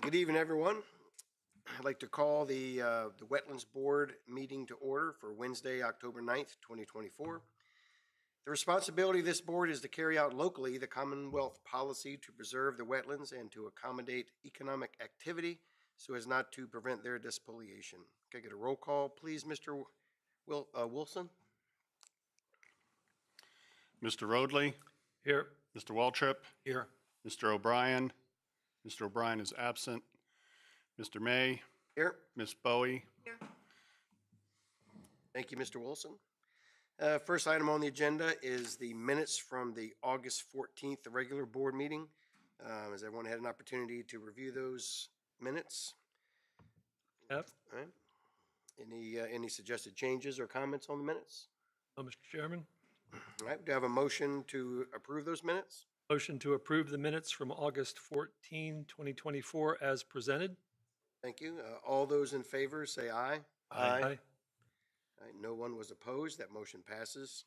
Good evening, everyone. I'd like to call the Wetlands Board meeting to order for Wednesday, October 9th, 2024. The responsibility of this board is to carry out locally the Commonwealth policy to preserve the wetlands and to accommodate economic activity so as not to prevent their despoliation. Can I get a roll call, please, Mr. Wilson? Mr. Roadley? Here. Mr. Waltrip? Here. Mr. O'Brien? Mr. O'Brien is absent. Mr. May? Here. Ms. Bowie? Here. Thank you, Mr. Wilson. First item on the agenda is the minutes from the August 14th regular board meeting. Has everyone had an opportunity to review those minutes? Yep. All right. Any suggested changes or comments on the minutes? Mr. Chairman, All right, do I have a motion to approve those minutes? motion to approve the minutes from August 14, 2024 as presented. Thank you. All those in favor say aye. Aye. All right, no one was opposed. That motion passes.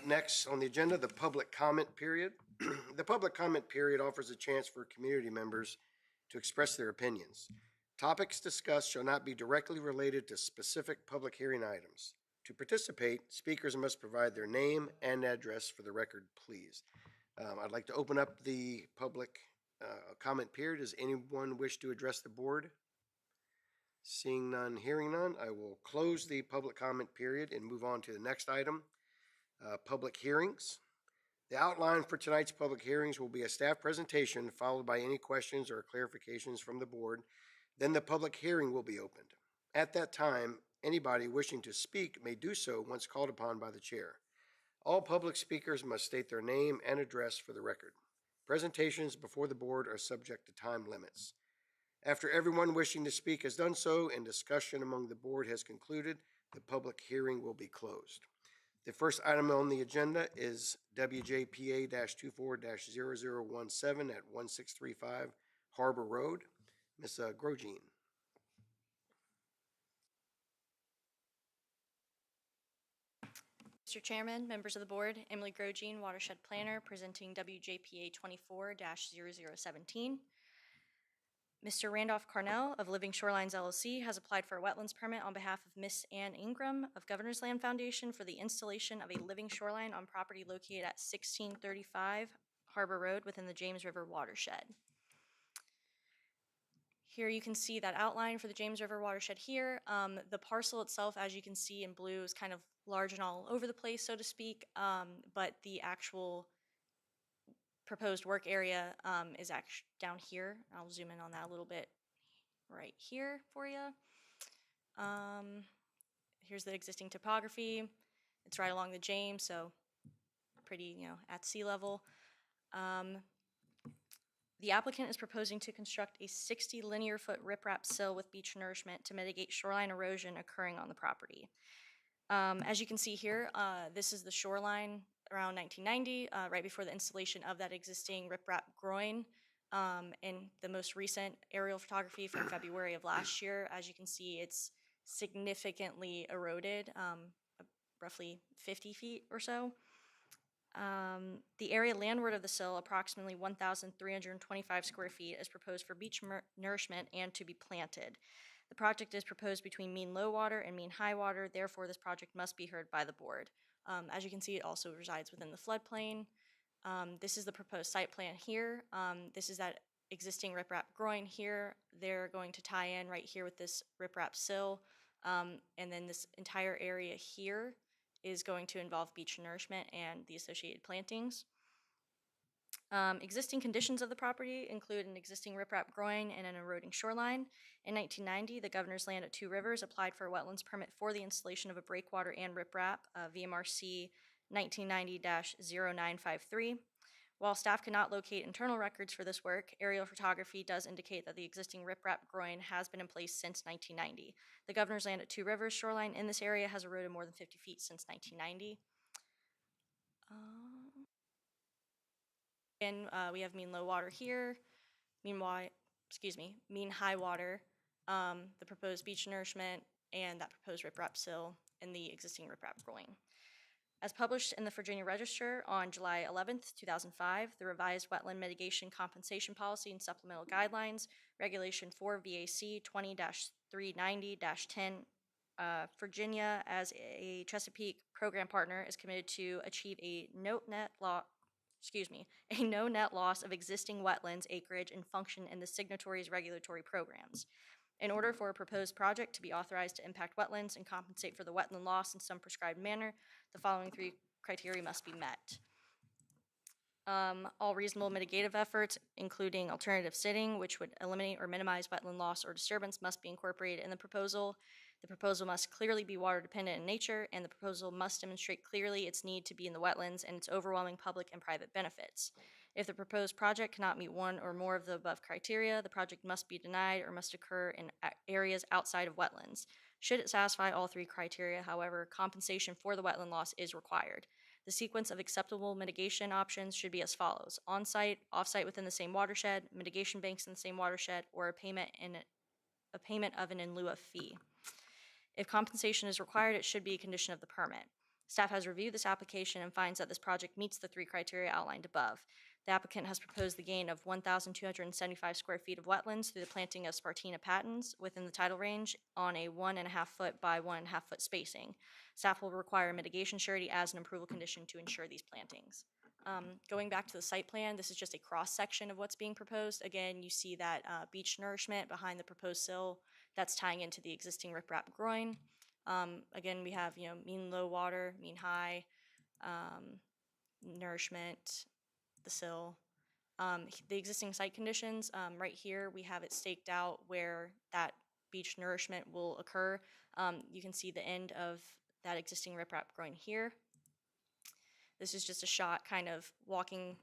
Next on the agenda, the public comment period. The public comment period offers a chance for community members to express their opinions. Topics discussed shall not be directly related to specific public hearing items. To participate, speakers must provide their name and address for the record, please. I'd like to open up the public comment period. Does anyone wish to address the board? Seeing none, hearing none, I will close the public comment period and move on to the next item, public hearings. The outline for tonight's public hearings will be a staff presentation followed by any questions or clarifications from the board. Then the public hearing will be opened. At that time, anybody wishing to speak may do so once called upon by the chair. All public speakers must state their name and address for the record. Presentations before the board are subject to time limits. After everyone wishing to speak has done so and discussion among the board has concluded, the public hearing will be closed. The first item on the agenda is WJPA-24-0017 at 1635 Harbor Road. Ms. Grogine. Mr. Chairman, members of the board, Emily Grogine, Watershed Planner, presenting WJPA 24-0017. Mr. Randolph Carnell of Living Shorelines LLC has applied for a wetlands permit on behalf of Miss Ann Ingram of Governor's Land Foundation for the installation of a living shoreline on property located at 1635 Harbor Road within the James River watershed. Here you can see that outline for the James River watershed here. The parcel itself, as you can see in blue, is kind of large and all over the place, so to speak, but the actual proposed work area is actually down here. I'll zoom in on that a little bit right here for you. Here's the existing topography. It's right along the James, so pretty, at sea level. The applicant is proposing to construct a 60 linear foot riprap sill with beach nourishment to mitigate shoreline erosion occurring on the property. As you can see here, this is the shoreline around 1990, right before the installation of that existing riprap groin. In the most recent aerial photography from February of last year, as you can see, it's significantly eroded, roughly 50 feet or so. The area landward of the sill, approximately 1,325 square feet, is proposed for beach nourishment and to be planted. The project is proposed between mean low water and mean high water, therefore this project must be heard by the board. As you can see, it also resides within the floodplain. This is the proposed site plan here. This is that existing riprap groin here. They're going to tie in right here with this riprap sill, and then this entire area here is going to involve beach nourishment and the associated plantings. Existing conditions of the property include an existing riprap groin and an eroding shoreline. In 1990, the Governor's Land at Two Rivers applied for a wetlands permit for the installation of a breakwater and riprap, VMRC 1990-0953. While staff cannot locate internal records for this work, aerial photography does indicate that the existing riprap groin has been in place since 1990. The Governor's Land at Two Rivers shoreline in this area has eroded more than 50 feet since 1990. And we have mean low water here, mean high water, the proposed beach nourishment, and that proposed riprap sill and the existing riprap groin. As published in the Virginia Register on July 11th, 2005, the revised Wetland Mitigation Compensation Policy and Supplemental Guidelines, Regulation 4 VAC 20-390-10, Virginia, as a Chesapeake program partner, is committed to achieve a no net loss of existing wetlands acreage and function in the signatories' regulatory programs. In order for a proposed project to be authorized to impact wetlands and compensate for the wetland loss in some prescribed manner, the following three criteria must be met. All reasonable mitigative efforts, including alternative sitting, which would eliminate or minimize wetland loss or disturbance, must be incorporated in the proposal. The proposal must clearly be water dependent in nature, and the proposal must demonstrate clearly its need to be in the wetlands and its overwhelming public and private benefits. If the proposed project cannot meet one or more of the above criteria, the project must be denied or must occur in areas outside of wetlands. Should it satisfy all three criteria, however, compensation for the wetland loss is required. The sequence of acceptable mitigation options should be as follows: on-site, off-site within the same watershed, mitigation banks in the same watershed, or a payment of an in lieu of fee. If compensation is required, it should be a condition of the permit. Staff has reviewed this application and finds that this project meets the three criteria outlined above. The applicant has proposed the gain of 1,275 square feet of wetlands through the planting of Spartina patens within the tidal range on a 1.5 foot by 1.5 foot spacing. Staff will require mitigation surety as an approval condition to ensure these plantings. Going back to the site plan, this is just a cross-section of what's being proposed. Again, you see that beach nourishment behind the proposed sill that's tying into the existing riprap groin. Again, we have, mean low water, mean high, nourishment, the sill. The existing site conditions, right here, we have it staked out where that beach nourishment will occur. You can see the end of that existing riprap growing here. This is just a shot kind of walking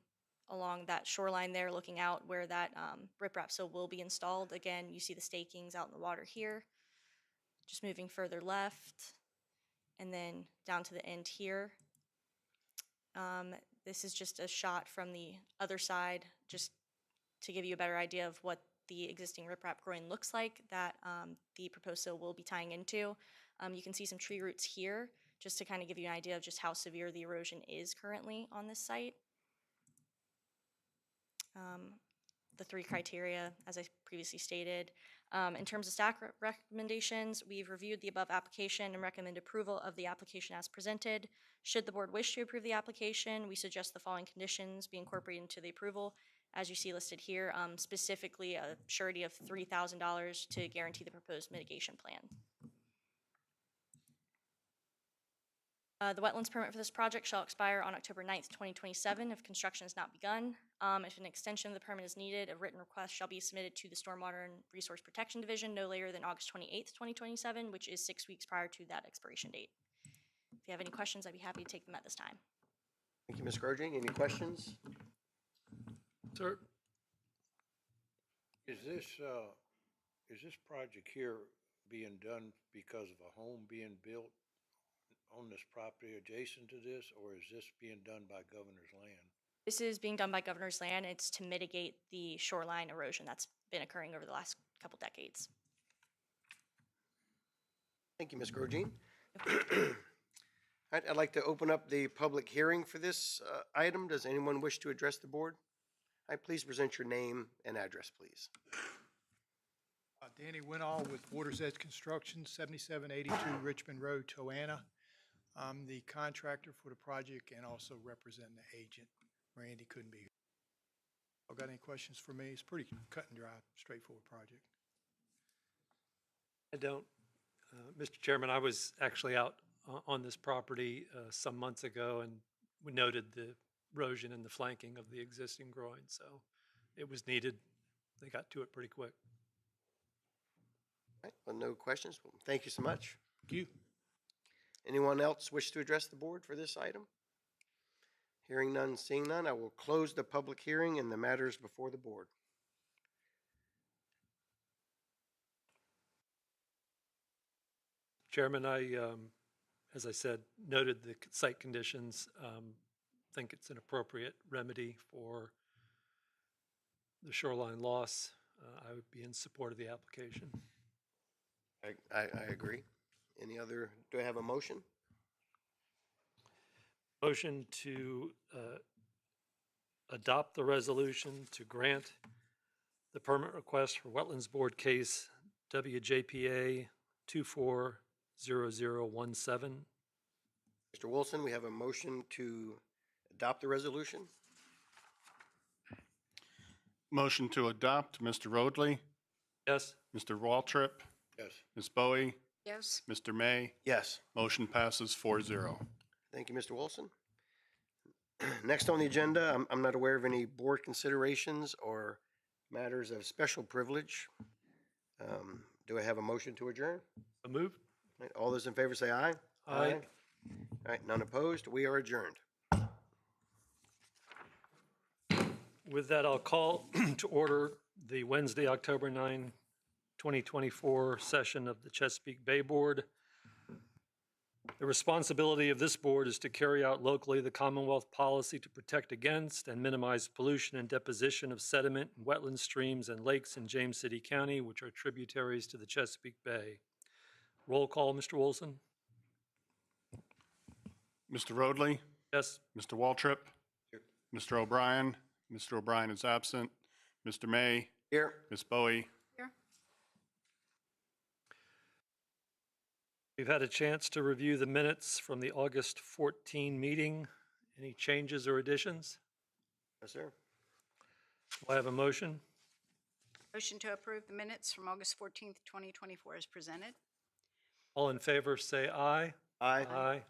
along that shoreline there, looking out where that riprap sill will be installed. Again, you see the stakings out in the water here. Just moving further left, and then down to the end here. This is just a shot from the other side, just to give you a better idea of what the existing riprap groin looks like that the proposed sill will be tying into. You can see some tree roots here, just to kind of give you an idea of just how severe the erosion is currently on this site. The three criteria, as I previously stated. In terms of staff recommendations, we've reviewed the above application and recommend approval of the application as presented. Should the board wish to approve the application, we suggest the following conditions be incorporated into the approval, as you see listed here, specifically a surety of $3,000 to guarantee the proposed mitigation plan. The wetlands permit for this project shall expire on October 9th, 2027 if construction has not begun. If an extension of the permit is needed, a written request shall be submitted to the Stormwater and Resource Protection Division no later than August 28th, 2027, which is 6 weeks prior to that expiration date. If you have any questions, I'd be happy to take them at this time. Thank you, Ms. Gerging. Any questions? Sir, Is this project here being done because of a home being built on this property adjacent to this, or is this being done by governor's land? This is being done by governor's land. It's to mitigate the shoreline erosion that's been occurring over the last couple decades. Thank you, Ms. Gerging. I'd like to open up the public hearing for this item. Does anyone wish to address the board? Please present your name and address, please. Danny Winall with Water's Edge Construction, 7782 Richmond Road, Toanna. I'm the contractor for the project and also represent the agent. Randy couldn't be here. Got any questions for me? It's pretty cut and dry, straightforward project. I don't. Mr. Chairman, I was actually out on this property some months ago, and we noted the erosion and the flanking of the existing groin, so it was needed. They got to it pretty quick. All right, well, no questions. Well, thank you so much. Thank you. Anyone else wish to address the board for this item? Hearing none, seeing none, I will close the public hearing and the matters before the board. Chairman, I, as I said, noted the site conditions. Think it's an appropriate remedy for the shoreline loss. I would be in support of the application. I agree. Any other, do I have a motion? Motion to adopt the resolution to grant the permit request for Wetlands Board case WJPA 240017. Mr. Wilson, we have a motion to adopt the resolution. Motion to adopt, Mr. Roadley, Yes. Mr. Waltrip, Yes. Ms. Bowie, Yes. Mr. May. Yes. Motion passes 4-0. Thank you, Mr. Wilson. Next on the agenda, I'm not aware of any board considerations or matters of special privilege. Do I have a motion to adjourn? So moved. Right, all those in favor say aye. Aye. All right, none opposed. We are adjourned. With that, I'll call to order the Wednesday, October 9, 2024 session of the Chesapeake Bay Board. The responsibility of this board is to carry out locally the Commonwealth policy to protect against and minimize pollution and deposition of sediment in wetland streams and lakes in James City County, which are tributaries to the Chesapeake Bay. Roll call, Mr. Wilson? Mr. Roadley, Yes. Mr. Waltrip, Here. Mr. O'Brien. Mr. O'Brien is absent. Mr. May, Here. Ms. Bowie. Here. We've had a chance to review the minutes from the August 14 meeting. Any changes or additions? Yes, sir. Do I have a motion? Motion to approve the minutes from August 14th, 2024 is presented. All in favor, say aye. Aye. Aye.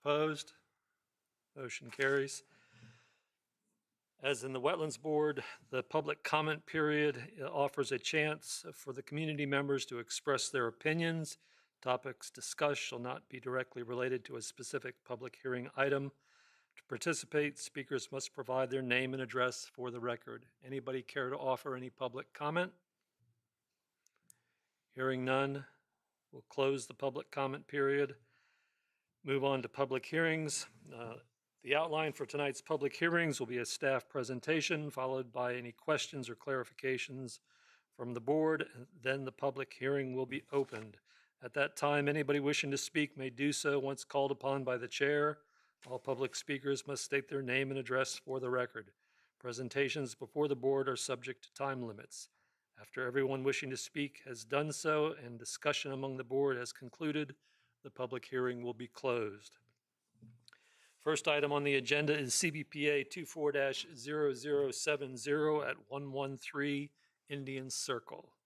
Opposed? Motion carries. As in the Wetlands Board, the public comment period offers a chance for the community members to express their opinions. Topics discussed shall not be directly related to a specific public hearing item. To participate, speakers must provide their name and address for the record. Anybody care to offer any public comment? Hearing none, we'll close the public comment period. Move on to public hearings. The outline for tonight's public hearings will be a staff presentation, followed by any questions or clarifications from the board. Then the public hearing will be opened. At that time, anybody wishing to speak may do so once called upon by the chair. All public speakers must state their name and address for the record. Presentations before the board are subject to time limits. After everyone wishing to speak has done so and discussion among the board has concluded, the public hearing will be closed. First item on the agenda is CBPA 24-0070 at 113 Indian Circle.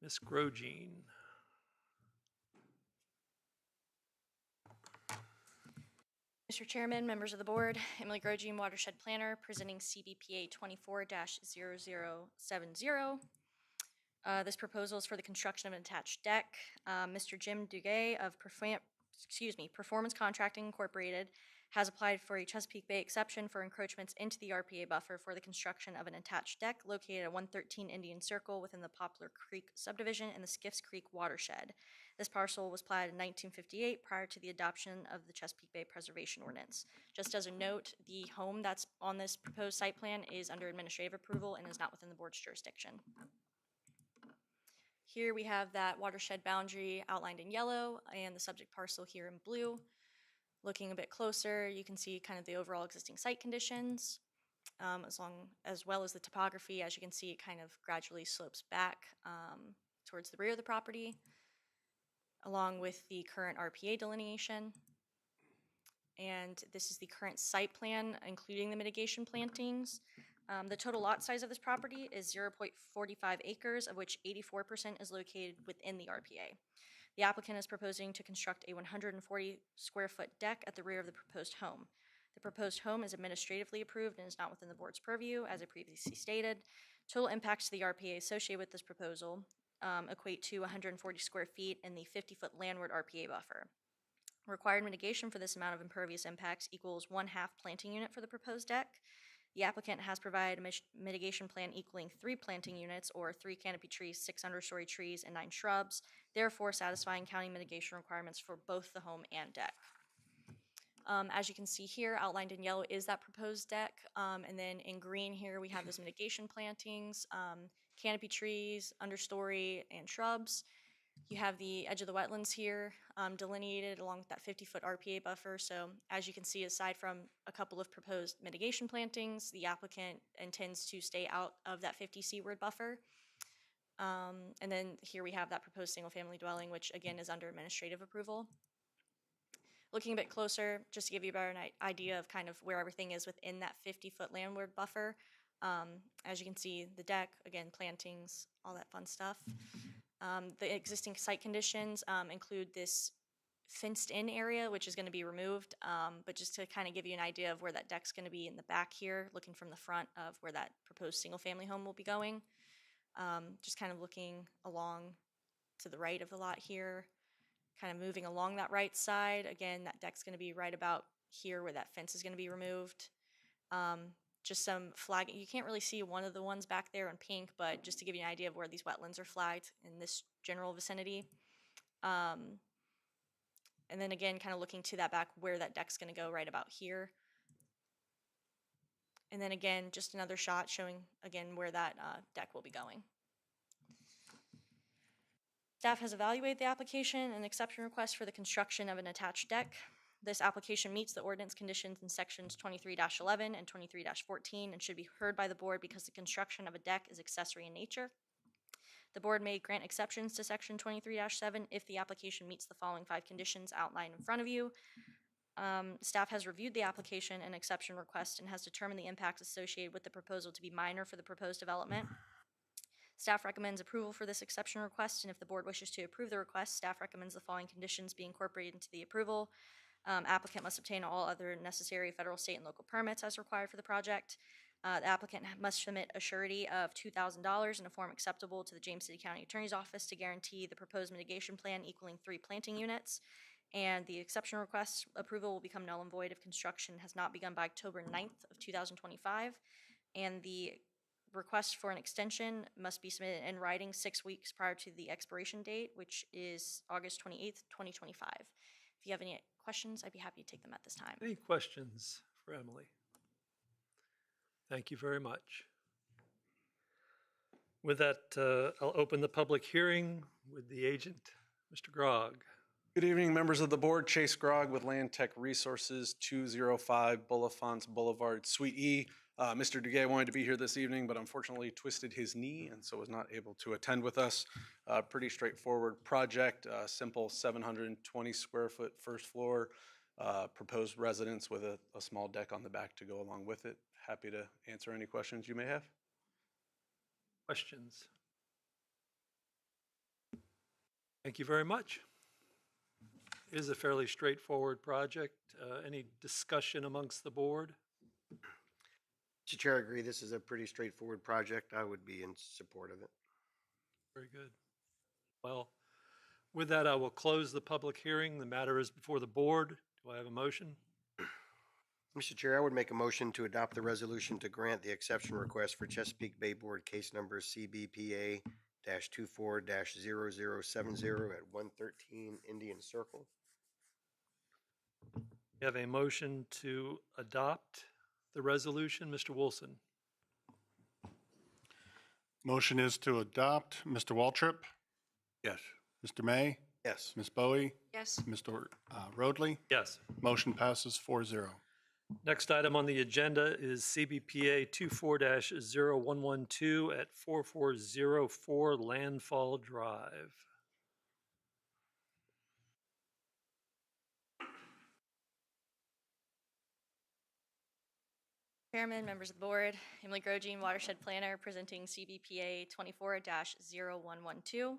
Ms. Grogine. Mr. Chairman, members of the board, Emily Grogine, Watershed Planner, presenting CBPA 24-0070. This proposal is for the construction of an attached deck. Mr. Jim Duguay of Performance Contracting Incorporated has applied for a Chesapeake Bay exception for encroachments into the RPA buffer for the construction of an attached deck located at 113 Indian Circle within the Poplar Creek subdivision in the Skiffs Creek watershed. This parcel was platted in 1958 prior to the adoption of the Chesapeake Bay Preservation Ordinance. Just as a note, the home that's on this proposed site plan is under administrative approval and is not within the board's jurisdiction. Here we have that watershed boundary outlined in yellow and the subject parcel here in blue. Looking a bit closer, you can see kind of the overall existing site conditions, as well as the topography. As you can see, it kind of gradually slopes back towards the rear of the property, along with the current RPA delineation. And this is the current site plan, including the mitigation plantings. The total lot size of this property is 0.45 acres, of which 84% is located within the RPA. The applicant is proposing to construct a 140 square foot deck at the rear of the proposed home. The proposed home is administratively approved and is not within the board's purview, as I previously stated. Total impacts to the RPA associated with this proposal equate to 140 square feet in the 50-foot landward RPA buffer. Required mitigation for this amount of impervious impacts equals 1/2 planting unit for the proposed deck. The applicant has provided a mitigation plan equaling 3 planting units, or 3 canopy trees, 6 understory trees, and 9 shrubs, therefore satisfying county mitigation requirements for both the home and deck. As you can see here, outlined in yellow is that proposed deck, and then in green here we have those mitigation plantings, canopy trees, understory, and shrubs. You have the edge of the wetlands here delineated along with that 50-foot RPA buffer. So as you can see, aside from a couple of proposed mitigation plantings, the applicant intends to stay out of that 50 seaward buffer. And then here we have that proposed single-family dwelling, which again is under administrative approval. Looking a bit closer, just to give you a better idea of kind of where everything is within that 50-foot landward buffer. As you can see, the deck, again, plantings, all that fun stuff. The existing site conditions include this fenced-in area, which is going to be removed. But just to kind of give you an idea of where that deck's going to be in the back here, looking from the front of where that proposed single-family home will be going. Just kind of looking along to the right of the lot here, kind of moving along that right side. Again, that deck's going to be right about here where that fence is going to be removed. Just some flag. You can't really see one of the ones back there in pink, but just to give you an idea of where these wetlands are flagged in this general vicinity. And then again, kind of looking to that back where that deck's going to go right about here. And then again, just another shot showing again where that deck will be going. Staff has evaluated the application and exception request for the construction of an attached deck. This application meets the ordinance conditions in sections 23-11 and 23-14 and should be heard by the board because the construction of a deck is accessory in nature. The board may grant exceptions to section 23-7 if the application meets the following 5 conditions outlined in front of you. Staff has reviewed the application and exception request and has determined the impacts associated with the proposal to be minor for the proposed development. Staff recommends approval for this exception request, and if the board wishes to approve the request, staff recommends the following conditions be incorporated into the approval. Applicant must obtain all other necessary federal, state, and local permits as required for the project. The applicant must submit a surety of $2,000 in a form acceptable to the James City County Attorney's Office to guarantee the proposed mitigation plan equaling 3 planting units. And the exception request approval will become null and void if construction has not begun by October 9th of 2025. And the request for an extension must be submitted in writing 6 weeks prior to the expiration date, which is August 28th, 2025. If you have any questions, I'd be happy to take them at this time. Any questions for Emily? Thank you very much. With that, I'll open the public hearing with the agent, Mr. Grogg. Good evening, members of the board. Chase Grogg with Land Tech Resources, 205 Bullifonts Boulevard, Suite E. Mr. Duguay wanted to be here this evening, but unfortunately twisted his knee and so was not able to attend with us. Pretty straightforward project, simple 720 square foot first floor, proposed residence with a small deck on the back to go along with it. Happy to answer any questions you may have. Questions? Thank you very much. It is a fairly straightforward project. Any discussion amongst the board? Mr. Chair, I agree. This is a pretty straightforward project. I would be in support of it. Very good. Well, with that, I will close the public hearing. The matter is before the board. Do I have a motion? Mr. Chair, I would make a motion to adopt the resolution to grant the exception request for Chesapeake Bay Board case number CBPA-24-0070 at 113 Indian Circle. We have a motion to adopt the resolution. Mr. Wilson. Motion is to adopt. Mr. Waltrip? Yes. Mr. May? Yes. Ms. Bowie? Yes. Mr. Roadley? Yes. Motion passes 4-0. Next item on the agenda is CBPA 24-0112 at 4404 Landfall Drive. Chairman, members of the board, Emily Grogine, Watershed Planner, presenting CBPA 24-0112.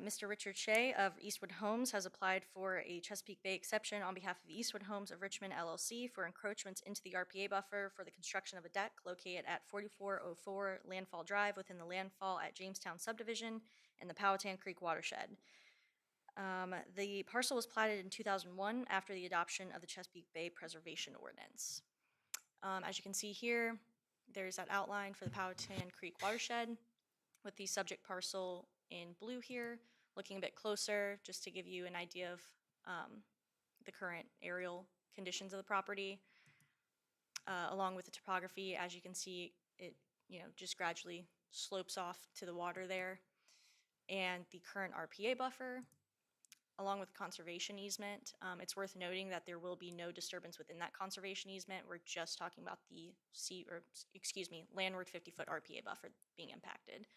Mr. Richard Shea of Eastwood Homes has applied for a Chesapeake Bay exception on behalf of Eastwood Homes of Richmond LLC for encroachments into the RPA buffer for the construction of a deck located at 4404 Landfall Drive within the landfall at Jamestown subdivision and the Powhatan Creek watershed. The parcel was platted in 2001 after the adoption of the Chesapeake Bay Preservation Ordinance. As you can see here, there's that outline for the Powhatan Creek watershed with the subject parcel in blue here. Looking a bit closer, just to give you an idea of the current aerial conditions of the property, along with the topography. As you can see, it just gradually slopes off to the water there. and the current RPA buffer, along with conservation easement. It's worth noting that there will be no disturbance within that conservation easement. We're just talking about the landward 50-foot RPA buffer being impacted.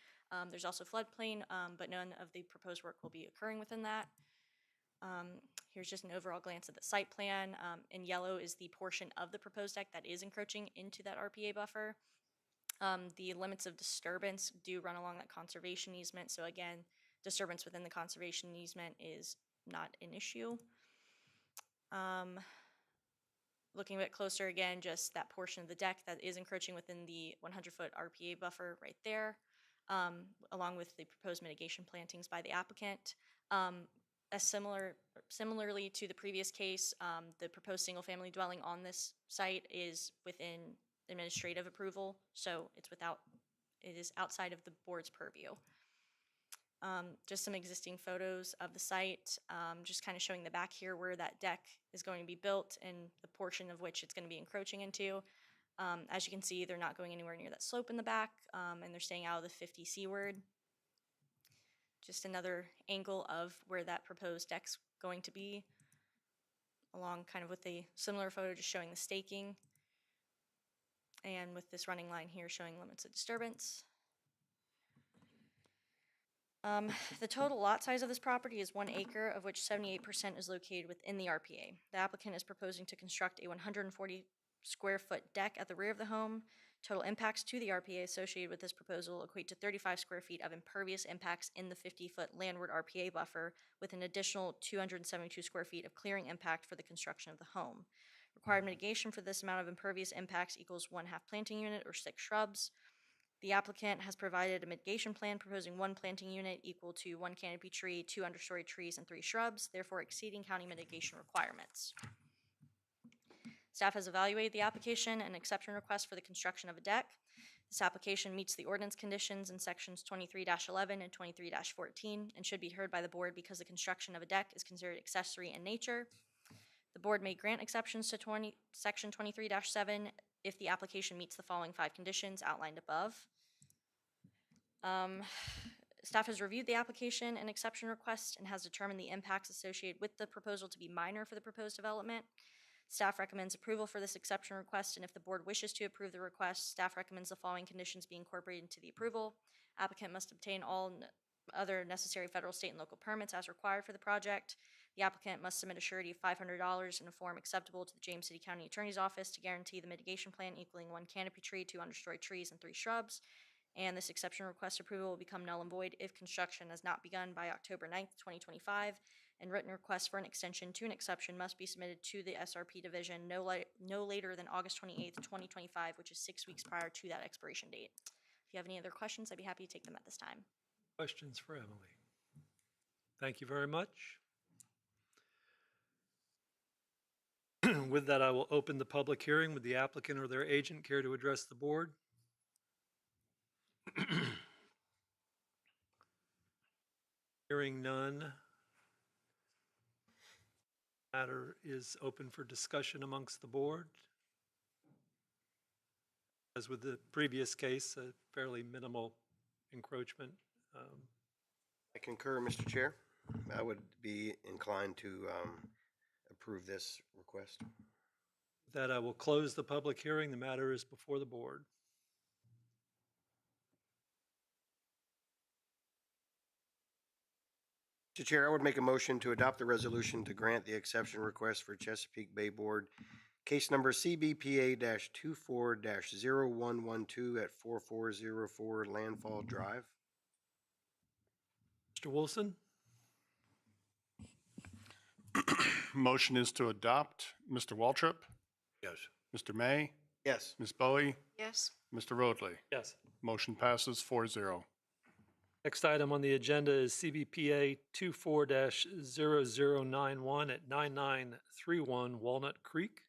There's also floodplain, but none of the proposed work will be occurring within that. Here's just an overall glance at the site plan. In yellow is the portion of the proposed deck that is encroaching into that RPA buffer. The limits of disturbance do run along that conservation easement. So again, disturbance within the conservation easement is not an issue. Looking a bit closer again, just that portion of the deck that is encroaching within the 100-foot RPA buffer right there, along with the proposed mitigation plantings by the applicant. Similarly to the previous case, the proposed single-family dwelling on this site is within administrative approval, so it is outside of the board's purview. Just some existing photos of the site, just kind of showing the back here where that deck is going to be built and the portion of which it's going to be encroaching into. As you can see, they're not going anywhere near that slope in the back, and they're staying out of the 50 seaward. Just another angle of where that proposed deck's going to be, along kind of with a similar photo just showing the staking, and with this running line here showing limits of disturbance. The total lot size of this property is 1 acre, of which 78% is located within the RPA. The applicant is proposing to construct a 140 square foot deck at the rear of the home. Total impacts to the RPA associated with this proposal equate to 35 square feet of impervious impacts in the 50-foot landward RPA buffer, with an additional 272 square feet of clearing impact for the construction of the home. Required mitigation for this amount of impervious impacts equals 1/2 planting unit or 6 shrubs. The applicant has provided a mitigation plan proposing 1 planting unit equal to 1 canopy tree, 2 understory trees, and 3 shrubs, therefore exceeding county mitigation requirements. Staff has evaluated the application and exception request for the construction of a deck. This application meets the ordinance conditions in sections 23-11 and 23-14 and should be heard by the board because the construction of a deck is considered accessory in nature. The board may grant exceptions to section 23-7 if the application meets the following 5 conditions outlined above. Staff has reviewed the application and exception request and has determined the impacts associated with the proposal to be minor for the proposed development. Staff recommends approval for this exception request, and if the board wishes to approve the request, staff recommends the following conditions be incorporated into the approval. Applicant must obtain all other necessary federal, state, and local permits as required for the project. The applicant must submit a surety of $500 in a form acceptable to the James City County Attorney's Office to guarantee the mitigation plan equaling 1 canopy tree, 2 understory trees, and 3 shrubs. And this exception request approval will become null and void if construction has not begun by October 9th, 2025, and written requests for an extension to an exception must be submitted to the SRP division no later than August 28th, 2025, which is 6 weeks prior to that expiration date. If you have any other questions, I'd be happy to take them at this time. Questions for Emily? Thank you very much. With that, I will open the public hearing. Would the applicant or their agent care to address the board? Hearing none. Matter is open for discussion amongst the board. As with the previous case, a fairly minimal encroachment. I concur, Mr. Chair. I would be inclined to approve this request. With that, I will close the public hearing. The matter is before the board. Mr. Chair, I would make a motion to adopt the resolution to grant the exception request for Chesapeake Bay Board, case number CBPA-24-0112 at 4404 Landfall Drive. Mr. Wilson? Motion is to adopt. Mr. Waltrip? Yes. Mr. May? Yes. Ms. Bowie? Yes. Mr. Roadley? Yes. Motion passes 4-0. Next item on the agenda is CBPA 24-0091 at 9931 Walnut Creek.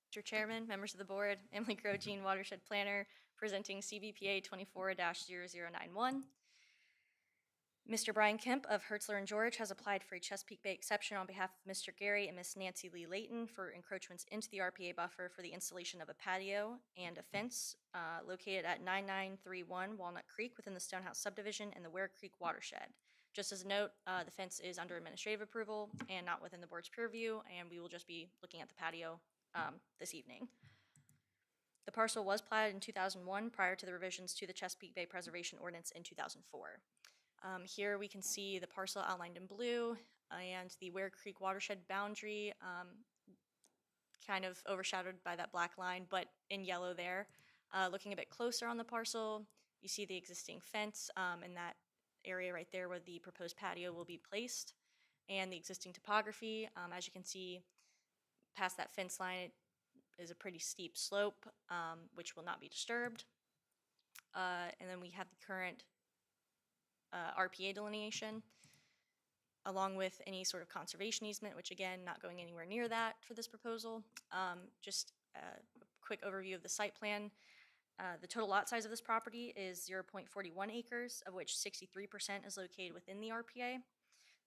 Mr. Chairman, members of the board, Emily Grogine, Watershed Planner, presenting CBPA 24-0091. Mr. Brian Kemp of Hertzler and George has applied for a Chesapeake Bay exception on behalf of Mr. Gary and Miss Nancy Lee Layton for encroachments into the RPA buffer for the installation of a patio and a fence located at 9931 Walnut Creek within the Stonehouse subdivision and the Ware Creek watershed. Just as a note, the fence is under administrative approval and not within the board's purview, and we will just be looking at the patio this evening. The parcel was platted in 2001 prior to the revisions to the Chesapeake Bay Preservation Ordinance in 2004. Here we can see the parcel outlined in blue and the Ware Creek watershed boundary kind of overshadowed by that black line, but in yellow there. Looking a bit closer on the parcel, you see the existing fence in that area right there where the proposed patio will be placed, and the existing topography. As you can see, past that fence line, it is a pretty steep slope, which will not be disturbed. And then we have the current RPA delineation, along with any sort of conservation easement, which again, not going anywhere near that for this proposal. Just a quick overview of the site plan. The total lot size of this property is 0.41 acres, of which 63% is located within the RPA.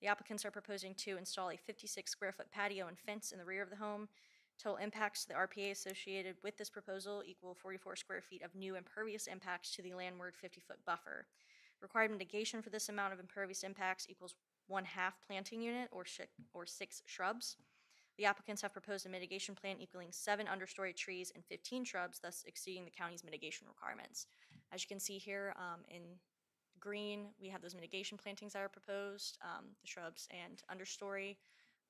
The applicants are proposing to install a 56 square foot patio and fence in the rear of the home. Total impacts to the RPA associated with this proposal equal 44 square feet of new impervious impacts to the landward 50-foot buffer. Required mitigation for this amount of impervious impacts equals 1/2 planting unit or 6 shrubs. The applicants have proposed a mitigation plan equaling 7 understory trees and 15 shrubs, thus exceeding the county's mitigation requirements. As you can see here in green, we have those mitigation plantings that are proposed, the shrubs and understory.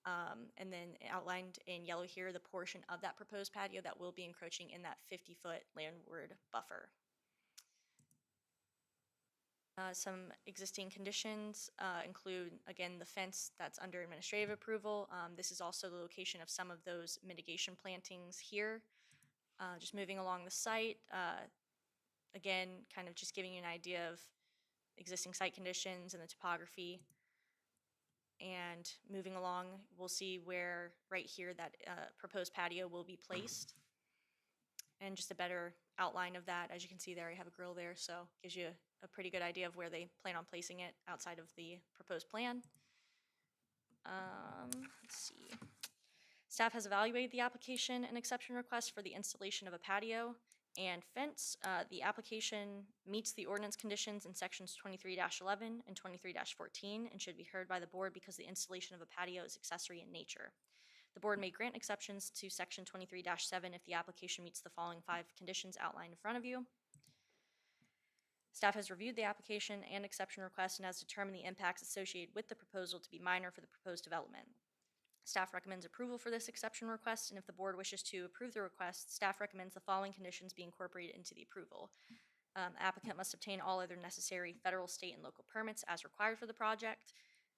And then outlined in yellow here, the portion of that proposed patio that will be encroaching in that 50-foot landward buffer. Some existing conditions include, again, the fence that's under administrative approval. This is also the location of some of those mitigation plantings here. Just moving along the site, again, kind of just giving you an idea of existing site conditions and the topography. And moving along, we'll see where right here that proposed patio will be placed. And just a better outline of that. As you can see there, I have a grill there, so gives you a pretty good idea of where they plan on placing it outside of the proposed plan. Let's see. Staff has evaluated the application and exception request for the installation of a patio and fence. The application meets the ordinance conditions in sections 23-11 and 23-14 and should be heard by the board because the installation of a patio is accessory in nature. The board may grant exceptions to section 23-7 if the application meets the following 5 conditions outlined in front of you. Staff has reviewed the application and exception request and has determined the impacts associated with the proposal to be minor for the proposed development. Staff recommends approval for this exception request, and if the board wishes to approve the request, staff recommends the following conditions be incorporated into the approval. Applicant must obtain all other necessary federal, state, and local permits as required for the project.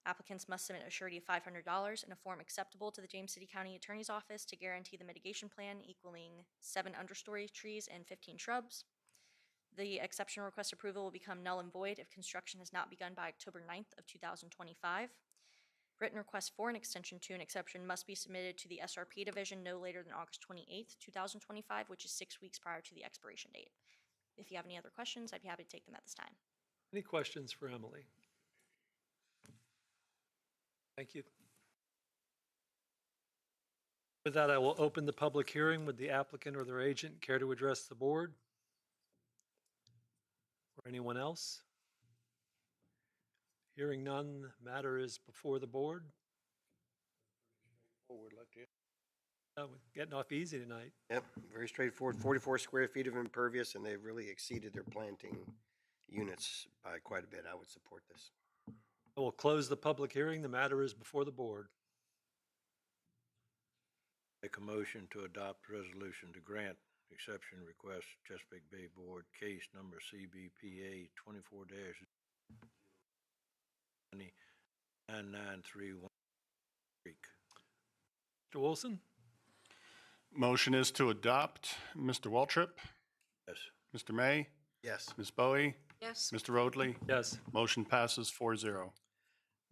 Applicants must submit a surety of $500 in a form acceptable to the James City County Attorney's Office to guarantee the mitigation plan equaling 7 understory trees and 15 shrubs. The exception request approval will become null and void if construction has not begun by October 9th of 2025. Written request for an extension to an exception must be submitted to the SRP division no later than August 28th, 2025, which is 6 weeks prior to the expiration date. If you have any other questions, I'd be happy to take them at this time. Any questions for Emily? Thank you. With that, I will open the public hearing. Would the applicant or their agent care to address the board? Or anyone else? Hearing none, the matter is before the board. Forward like this. Oh, we're getting off easy tonight. Yep, very straightforward, 44 square feet of impervious, and they've really exceeded their planting units by quite a bit. I would support this. I will close the public hearing. The matter is before the board. Make a motion to adopt resolution to grant exception request Chesapeake Bay Board case number CBPA 24-9931 Creek. Mr. Wilson? Motion is to adopt. Mr. Waltrip? Yes. Mr. May? Yes. Ms. Bowie? Yes. Mr. Roadley? Yes. Motion passes 4-0.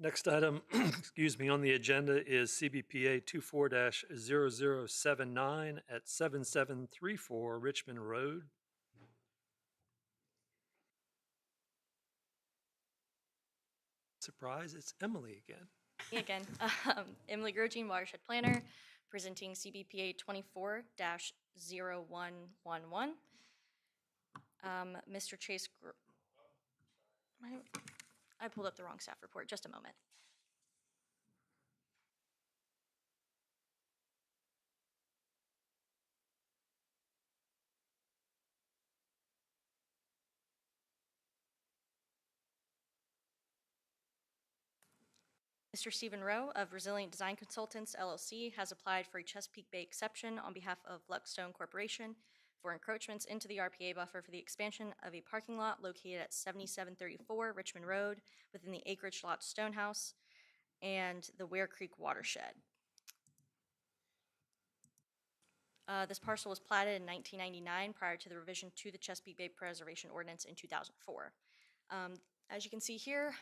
Next item, excuse me, on the agenda is CBPA 24-0079 at 7734 Richmond Road. Surprise, it's Emily again. Me again. Emily Grogine, Watershed Planner, presenting CBPA 24-0111. Mr. Chase, I pulled up the wrong staff report, just a moment. Mr. Stephen Rowe of Resilient Design Consultants LLC has applied for a Chesapeake Bay exception on behalf of Luckstone Corporation for encroachments into the RPA buffer for the expansion of a parking lot located at 7734 Richmond Road within the acreage lot Stonehouse and the Ware Creek watershed. This parcel was platted in 1999 prior to the revision to the Chesapeake Bay Preservation Ordinance in 2004. As you can see here,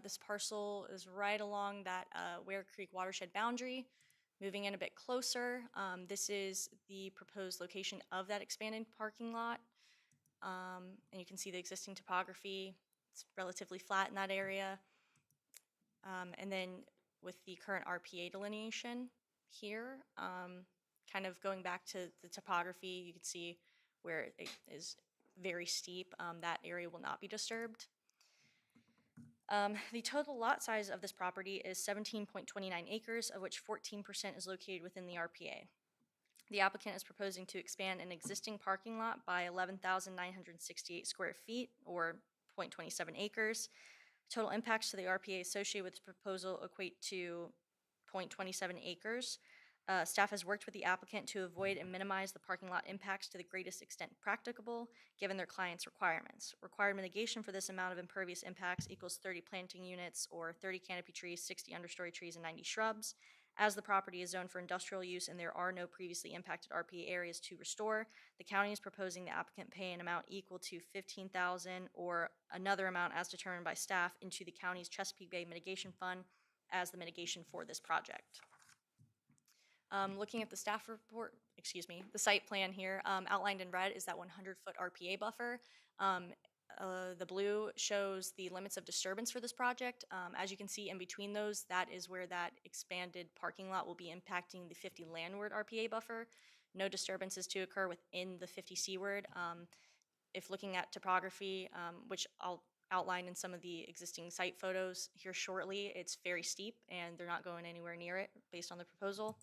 this parcel is right along that Ware Creek watershed boundary. Moving in a bit closer, this is the proposed location of that expanded parking lot. And you can see the existing topography. It's relatively flat in that area. And then with the current RPA delineation here, kind of going back to the topography, you can see where it is very steep. That area will not be disturbed. The total lot size of this property is 17.29 acres, of which 14% is located within the RPA. The applicant is proposing to expand an existing parking lot by 11,968 square feet, or 0.27 acres. Total impacts to the RPA associated with the proposal equate to 0.27 acres. Staff has worked with the applicant to avoid and minimize the parking lot impacts to the greatest extent practicable, given their client's requirements. Required mitigation for this amount of impervious impacts equals 30 planting units or 30 canopy trees, 60 understory trees, and 90 shrubs. As the property is zoned for industrial use and there are no previously impacted RPA areas to restore, the county is proposing the applicant pay an amount equal to $15,000 or another amount as determined by staff into the county's Chesapeake Bay Mitigation Fund as the mitigation for this project. Looking at the staff report, the site plan here, outlined in red is that 100-foot RPA buffer. The blue shows the limits of disturbance for this project. As you can see in between those, that is where that expanded parking lot will be impacting the 50 landward RPA buffer. No disturbance is to occur within the 50 seaward. If looking at topography, which I'll outline in some of the existing site photos here shortly, it's very steep and they're not going anywhere near it based on the proposal.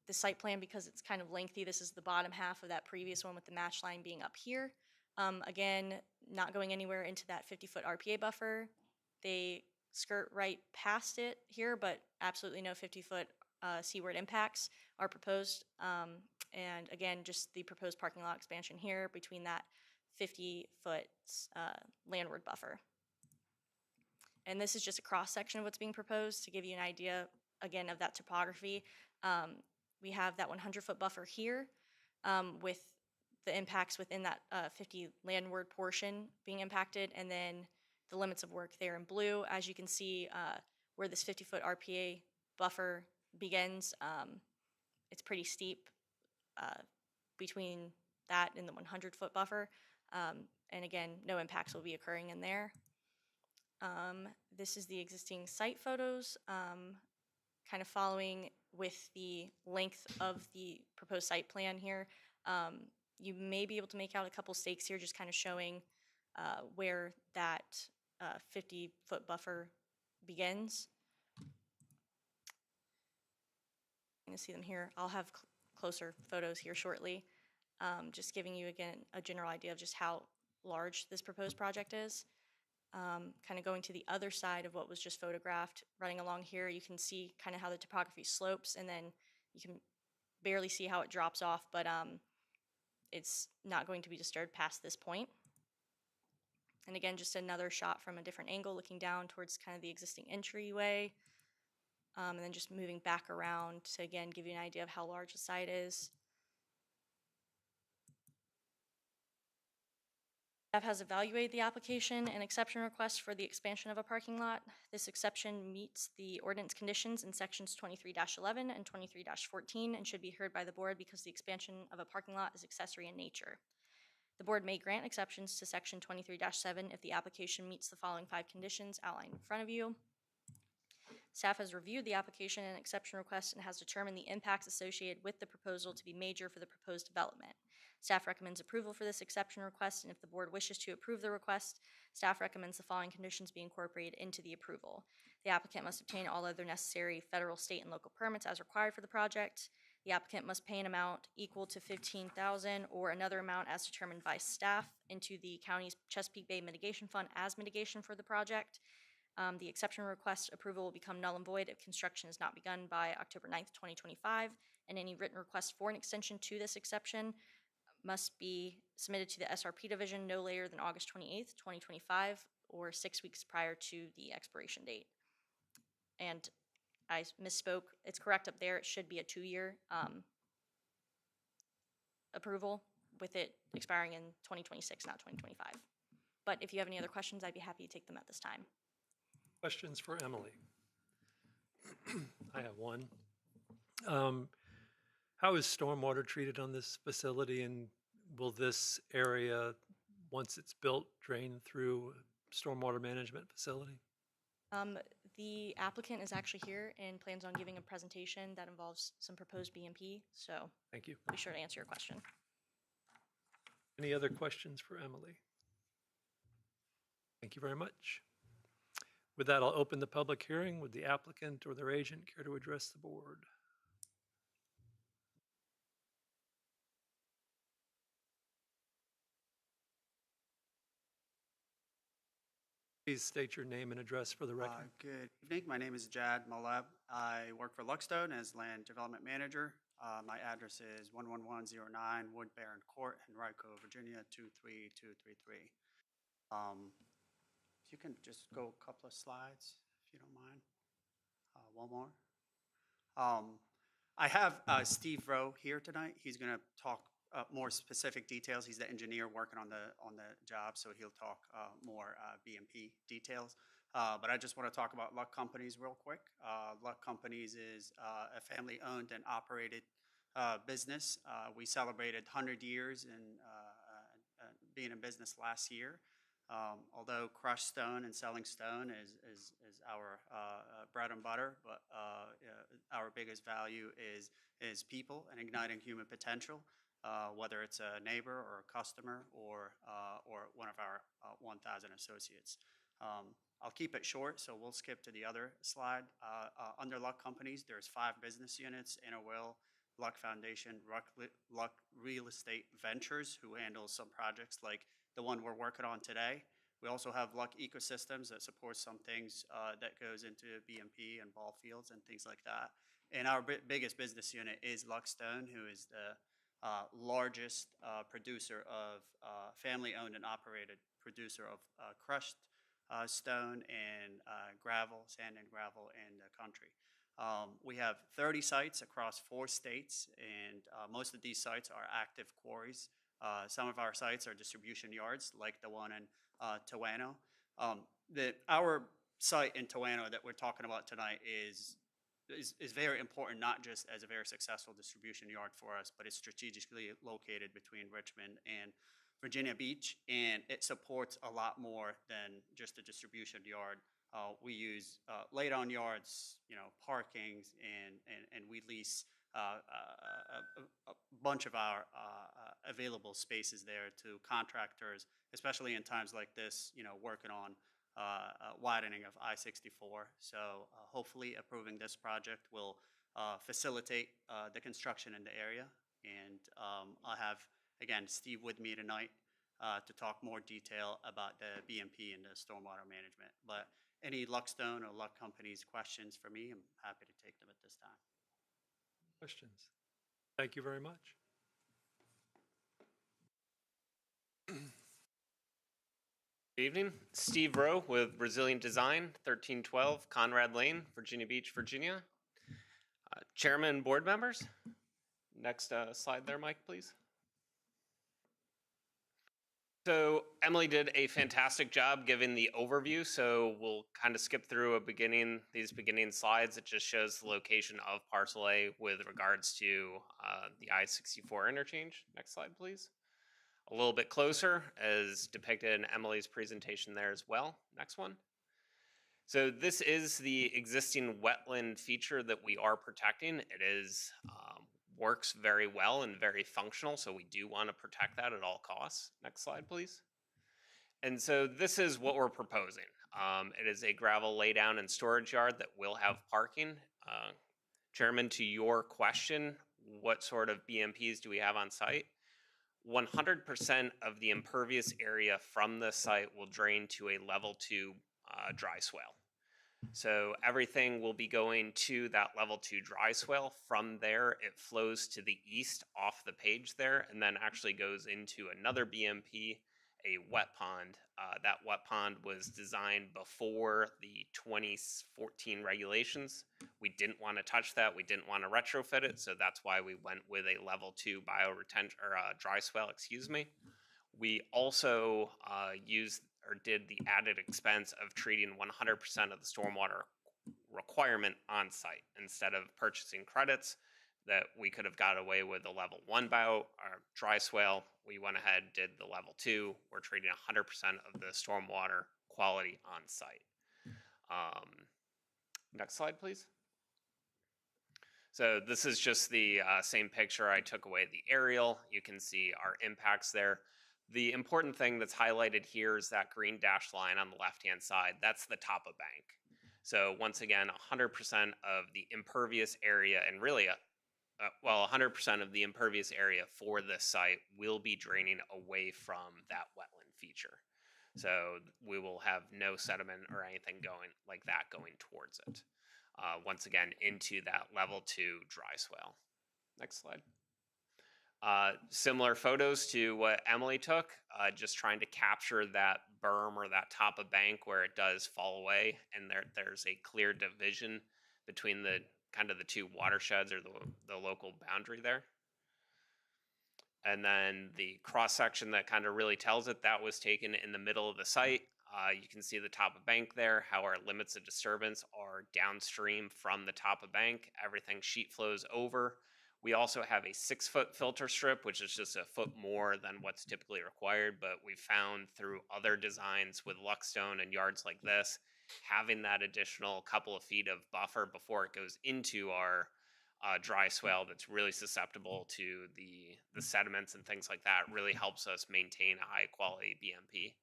The site plan, because it's kind of lengthy, this is the bottom half of that previous one with the match line being up here. Again, not going anywhere into that 50-foot RPA buffer. They skirt right past it here, but absolutely no 50-foot seaward impacts are proposed. And again, just the proposed parking lot expansion here between that 50-foot landward buffer. And this is just a cross-section of what's being proposed to give you an idea, again, of that topography. We have that 100-foot buffer here with the impacts within that 50 landward portion being impacted, and then the limits of work there in blue. As you can see, where this 50-foot RPA buffer begins, it's pretty steep between that and the 100-foot buffer. And again, no impacts will be occurring in there. This is the existing site photos, kind of following with the length of the proposed site plan here. You may be able to make out a couple stakes here, just kind of showing where that 50-foot buffer begins. You can see them here. I'll have closer photos here shortly, just giving you, again, a general idea of just how large this proposed project is. Kind of going to the other side of what was just photographed, running along here, you can see kind of how the topography slopes, and then you can barely see how it drops off, but it's not going to be disturbed past this point. And again, just another shot from a different angle, looking down towards kind of the existing entryway, and then just moving back around to, again, give you an idea of how large the site is. Staff has evaluated the application and exception request for the expansion of a parking lot. This exception meets the ordinance conditions in sections 23-11 and 23-14 and should be heard by the board because the expansion of a parking lot is accessory in nature. The board may grant exceptions to section 23-7 if the application meets the following 5 conditions outlined in front of you. Staff has reviewed the application and exception request and has determined the impacts associated with the proposal to be major for the proposed development. Staff recommends approval for this exception request, and if the board wishes to approve the request, staff recommends the following conditions be incorporated into the approval. The applicant must obtain all other necessary federal, state, and local permits as required for the project. The applicant must pay an amount equal to $15,000 or another amount as determined by staff into the county's Chesapeake Bay Mitigation Fund as mitigation for the project. The exception request approval will become null and void if construction is not begun by October 9th, 2025, and any written request for an extension to this exception must be submitted to the SRP division no later than August 28th, 2025, or 6 weeks prior to the expiration date. And I misspoke. It's correct up there. It should be a 2-year approval with it expiring in 2026, not 2025. But if you have any other questions, I'd be happy to take them at this time. Questions for Emily? I have one. How is stormwater treated on this facility, and will this area, once it's built, drain through a stormwater management facility? The applicant is actually here and plans on giving a presentation that involves some proposed BMP, so Thank you. I'll be sure to answer your question. Any other questions for Emily? Thank you very much. With that, I'll open the public hearing. Would the applicant or their agent care to address the board? Please state your name and address for the record. Good evening. My name is Jad Mollab. I work for Luckstone as Land Development Manager. My address is 11109 Wood Baron Court, Henrico, Virginia 23233. If you can just go a couple of slides, if you don't mind. One more. I have Steve Rowe here tonight. He's going to talk more specific details. He's the engineer working on the job, so he'll talk more BMP details. But I just want to talk about Luck Companies real quick. Luck Companies is a family-owned and operated business. We celebrated 100 years in being in business last year. Although crushed stone and selling stone is our bread and butter, but our biggest value is people and igniting human potential, whether it's a neighbor or a customer or one of our 1,000 associates. I'll keep it short, so we'll skip to the other slide. Under Luck Companies, there's 5 business units: Interwill, Luck Foundation, Luck Real Estate Ventures, who handles some projects like the one we're working on today. We also have Luck Ecosystems that supports some things that goes into BMP and ball fields and things like that. And our biggest business unit is Luckstone, who is the largest producer of family-owned and operated producer of crushed stone and gravel, sand and gravel in the country. We have 30 sites across 4 states, and most of these sites are active quarries. Some of our sites are distribution yards, like the one in Toano. Our site in Toano that we're talking about tonight is very important, not just as a very successful distribution yard for us, but it's strategically located between Richmond and Virginia Beach, and it supports a lot more than just a distribution yard. We use lay-down yards, parkings, and we lease a bunch of our available spaces there to contractors, especially in times like this, working on widening of I-64. So hopefully approving this project will facilitate the construction in the area. And I have, again, Steve with me tonight to talk more detail about the BMP and the stormwater management. But any Luckstone or Luck Companies questions for me, I'm happy to take them at this time. Questions? Thank you very much. Good evening. Steve Rowe with Resilient Design, 1312 Conrad Lane, Virginia Beach, Virginia. Chairman and board members. Next slide there, Mike, please. So Emily did a fantastic job giving the overview, so we'll kind of skip through these beginning slides. It just shows the location of Parcel A with regards to the I-64 interchange. Next slide, please. a little bit closer, as depicted in Emily's presentation there as well. Next one. So this is the existing wetland feature that we are protecting. It is works very well and very functional, so we do want to protect that at all costs. Next slide, please. And so this is what we're proposing. It is a gravel laydown and storage yard that will have parking. Chairman, to your question, what sort of BMPs do we have on site? 100% of the impervious area from the site will drain to a level 2 dry swale. So everything will be going to that level 2 dry swale. From there, it flows to the east off the page there, and then actually goes into another BMP, a wet pond. That wet pond was designed before the 2014 regulations. We didn't want to touch that. We didn't want to retrofit it, so that's why we went with a level 2 bioretention or dry swale. Excuse me. We also did the added expense of treating 100% of the stormwater requirement on site instead of purchasing credits that we could have got away with a level 1 bio or dry swale. We went ahead, did the level 2. We're treating 100% of the stormwater quality on site. Next slide, please. So this is just the same picture. I took away the aerial. You can see our impacts there. The important thing that's highlighted here is that green dashed line on the left-hand side. That's the top of bank. So once again, 100% of the impervious area, and really, 100% of the impervious area for this site will be draining away from that wetland feature. So we will have no sediment or anything going like that going towards it. Once again, into that level 2 dry swale. Next slide. Similar photos to what Emily took, just trying to capture that berm or that top of bank where it does fall away, and there's a clear division between the kind of the two watersheds or the local boundary there. And then the cross section that kind of really tells it, that was taken in the middle of the site. You can see the top of bank there, how our limits of disturbance are downstream from the top of bank. Everything sheet flows over. We also have a 6-foot filter strip, which is just a foot more than what's typically required, but we found through other designs with luckstone and yards like this, having that additional couple of feet of buffer before it goes into our dry swale that's really susceptible to the sediments and things like that really helps us maintain a high quality BMP.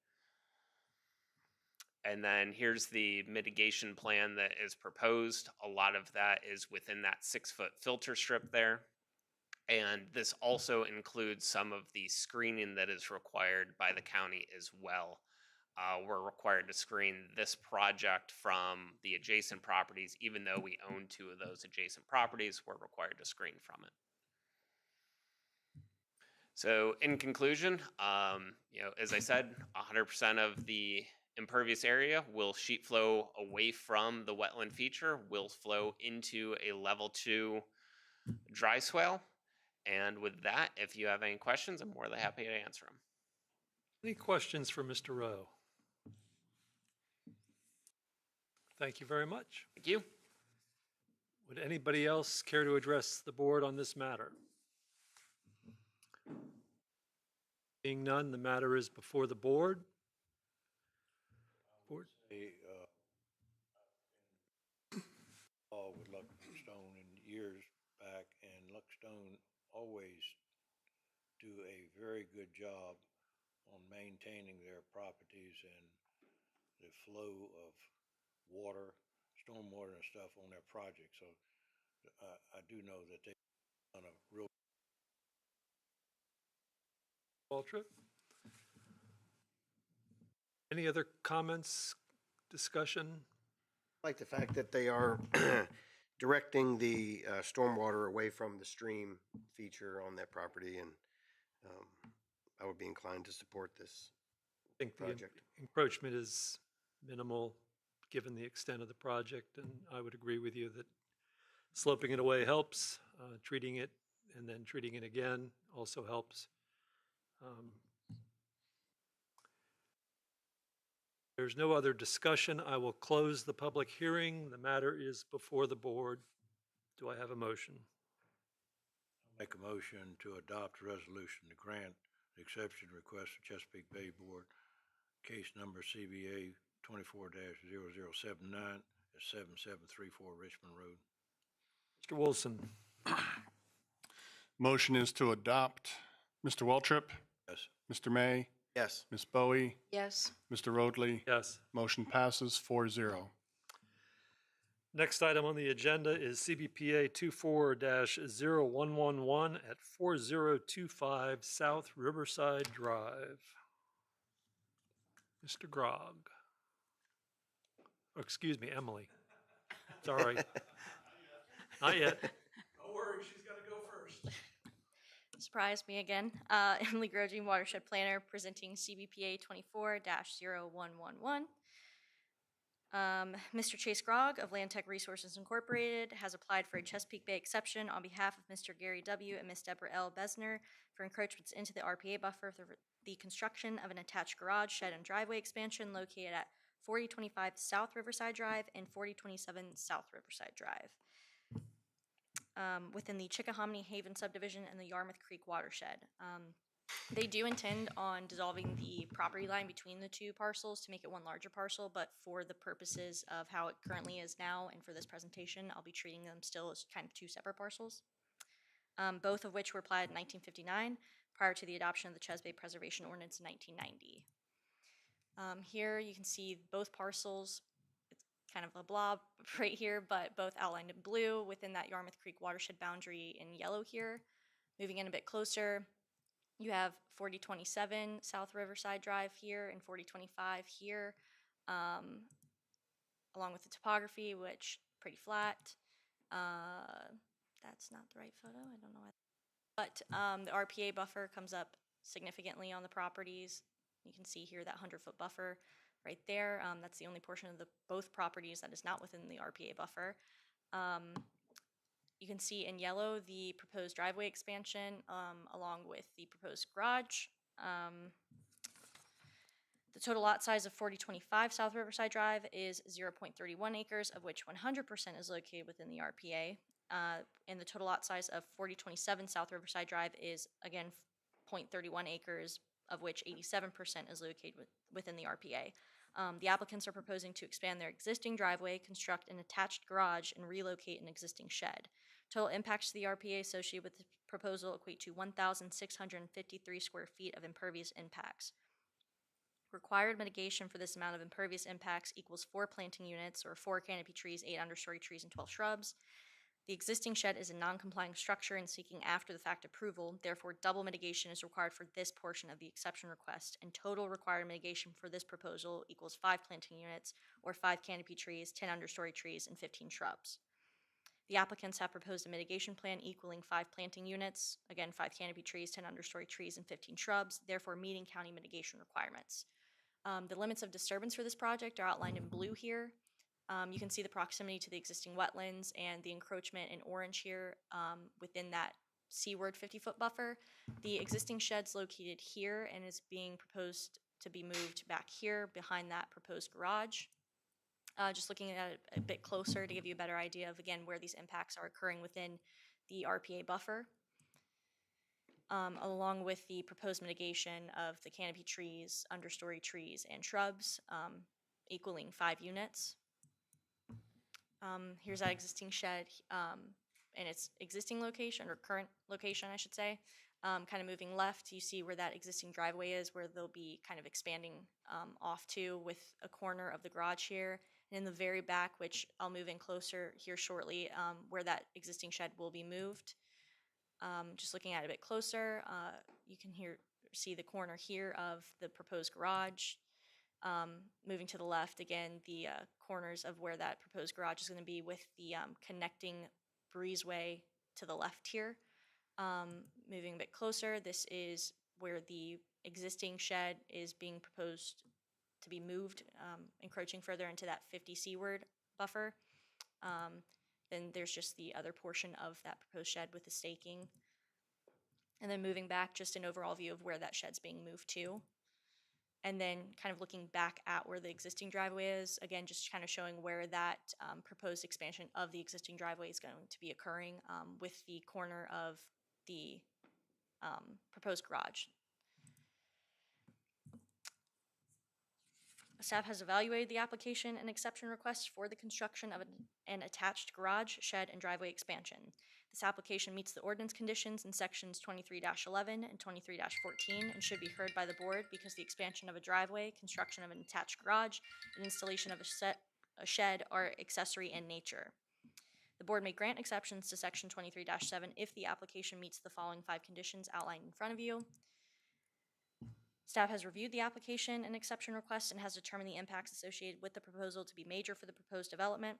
And then here's the mitigation plan that is proposed. A lot of that is within that 6-foot filter strip there. And this also includes some of the screening that is required by the county as well. We're required to screen this project from the adjacent properties. Even though we own 2 of those adjacent properties, we're required to screen from it. So in conclusion, as I said, 100% of the impervious area will sheet flow away from the wetland feature, will flow into a level 2 dry swale. And with that, if you have any questions, I'm more than happy to answer them. Any questions for Mr. Rowe? Thank you very much. Thank you. Would anybody else care to address the board on this matter? Being none, the matter is before the board. Board? With Luckstone in years back, and Luckstone always do a very good job on maintaining their properties and the flow of water, stormwater and stuff on their projects. So I do know that they've done a real Waltrip? Any other comments, discussion? I like the fact that they are directing the stormwater away from the stream feature on that property, and I would be inclined to support this I think the project. encroachment is minimal, given the extent of the project, and I would agree with you that sloping it away helps, treating it and then treating it again also helps. There's no other discussion. I will close the public hearing. The matter is before the board. Do I have a motion? make a motion to adopt a resolution to grant the exception request of Chesapeake Bay Board, case number CBA 24-0079 at 7734 Richmond Road. Mr. Wilson. Motion is to adopt. Mr. Waltrip? Yes. Mr. May? Yes. Ms. Bowie? Yes. Mr. Roadley? Yes. Motion passes 4-0. Next item on the agenda is CBPA 24-0111 at 4025 South Riverside Drive. Mr. Grog. Oh, excuse me, Emily. Sorry. Not yet. Don't worry, she's got to go first. Surprise me again. Emily Grogy, Watershed Planner, presenting CBPA 24-0111. Mr. Chase Grog of Land Tech Resources Incorporated has applied for a Chesapeake Bay exception on behalf of Mr. Gary W. and Ms. Deborah L. Besner for encroachments into the RPA buffer for the construction of an attached garage, shed, and driveway expansion located at 4025 South Riverside Drive and 4027 South Riverside Drive within the Chickahominy Haven subdivision and the Yarmouth Creek watershed. They do intend on dissolving the property line between the two parcels to make it one larger parcel, but for the purposes of how it currently is now and for this presentation, I'll be treating them still as kind of two separate parcels, both of which were platted in 1959 prior to the adoption of the Chesapeake Bay Preservation Ordinance in 1990. Here you can see both parcels. It's kind of a blob right here, but both outlined in blue within that Yarmouth Creek watershed boundary in yellow here. Moving in a bit closer, you have 4027 South Riverside Drive here and 4025 here, along with the topography, which pretty flat. That's not the right photo. I don't know why. But the RPA buffer comes up significantly on the properties. You can see here that 100-foot buffer right there. That's the only portion of both properties that is not within the RPA buffer. You can see in yellow the proposed driveway expansion along with the proposed garage. The total lot size of 4025 South Riverside Drive is 0.31 acres, of which 100% is located within the RPA. And the total lot size of 4027 South Riverside Drive is, again, 0.31 acres, of which 87% is located within the RPA. The applicants are proposing to expand their existing driveway, construct an attached garage, and relocate an existing shed. Total impacts to the RPA associated with the proposal equate to 1,653 square feet of impervious impacts. Required mitigation for this amount of impervious impacts equals 4 planting units, or 4 canopy trees, 8 understory trees, and 12 shrubs. The existing shed is a non-complying structure and seeking after-the-fact approval. Therefore, double mitigation is required for this portion of the exception request, and total required mitigation for this proposal equals 5 planting units, or 5 canopy trees, 10 understory trees, and 15 shrubs. The applicants have proposed a mitigation plan equaling 5 planting units, again 5 canopy trees, 10 understory trees, and 15 shrubs, therefore meeting county mitigation requirements. The limits of disturbance for this project are outlined in blue here. You can see the proximity to the existing wetlands and the encroachment in orange here within that seaward 50-foot buffer. The existing shed's located here and is being proposed to be moved back here behind that proposed garage. Just looking at it a bit closer to give you a better idea of, again, where these impacts are occurring within the RPA buffer, along with the proposed mitigation of the canopy trees, understory trees, and shrubs, equaling 5 units. Here's that existing shed in its existing location, or current location, I should say. Kind of moving left, you see where that existing driveway is, where they'll be kind of expanding off to with a corner of the garage here. And in the very back, which I'll move in closer here shortly, where that existing shed will be moved. Just looking at it a bit closer, you can see the corner here of the proposed garage. Moving to the left, again, the corners of where that proposed garage is going to be with the connecting breezeway to the left here. Moving a bit closer, this is where the existing shed is being proposed to be moved, encroaching further into that 50 seaward buffer. Then there's just the other portion of that proposed shed with the staking. And then moving back, just an overall view of where that shed's being moved to. And then kind of looking back at where the existing driveway is, again, just kind of showing where that proposed expansion of the existing driveway is going to be occurring with the corner of the proposed garage. Staff has evaluated the application and exception request for the construction of an attached garage, shed, and driveway expansion. This application meets the ordinance conditions in sections 23-11 and 23-14 and should be heard by the board because the expansion of a driveway, construction of an attached garage, and installation of a shed are accessory in nature. The board may grant exceptions to section 23-7 if the application meets the following 5 conditions outlined in front of you. Staff has reviewed the application and exception request and has determined the impacts associated with the proposal to be major for the proposed development.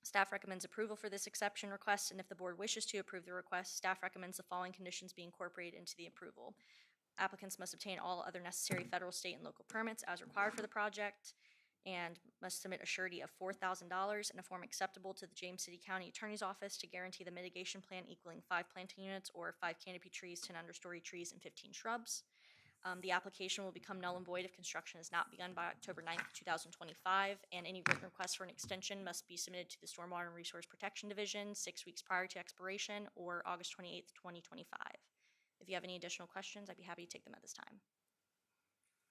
Staff recommends approval for this exception request, and if the board wishes to approve the request, staff recommends the following conditions be incorporated into the approval. Applicants must obtain all other necessary federal, state, and local permits as required for the project, and must submit a surety of $4,000 in a form acceptable to the James City County Attorney's Office to guarantee the mitigation plan equaling 5 planting units or 5 canopy trees, 10 understory trees, and 15 shrubs. The application will become null and void if construction is not begun by October 9th, 2025, and any written request for an extension must be submitted to the Stormwater and Resource Protection Division 6 weeks prior to expiration or August 28th, 2025. If you have any additional questions, I'd be happy to take them at this time.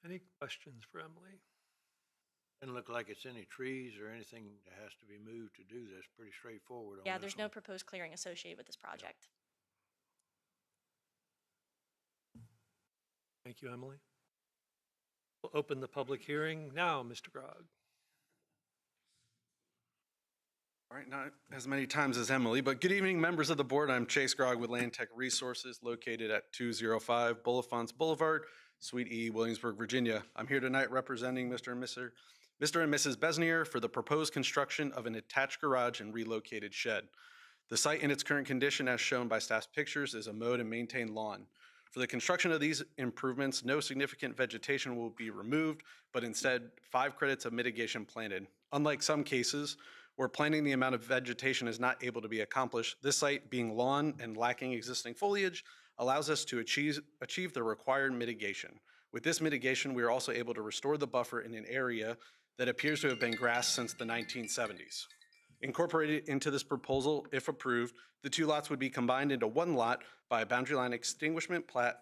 Any questions for Emily? Doesn't look like it's any trees or anything that has to be moved to do this. Pretty straightforward on Yeah, this there's no one. proposed clearing associated with this project. Thank you, Emily. We'll open the public hearing now, Mr. Grog. All right, not as many times as Emily, but good evening, members of the board. I'm Chase Grog with Land Tech Resources, located at 205 Bullifonts Boulevard, Suite E, Williamsburg, Virginia. I'm here tonight representing Mr. and Mrs. Besnier for the proposed construction of an attached garage and relocated shed. The site in its current condition, as shown by staff's pictures, is a mowed and maintained lawn. For the construction of these improvements, no significant vegetation will be removed, but instead 5 credits of mitigation planted. Unlike some cases where planting the amount of vegetation is not able to be accomplished, this site, being lawn and lacking existing foliage, allows us to achieve the required mitigation. With this mitigation, we are also able to restore the buffer in an area that appears to have been grassed since the 1970s. Incorporated into this proposal, if approved, the 2 lots would be combined into 1 lot by a boundary line extinguishment plat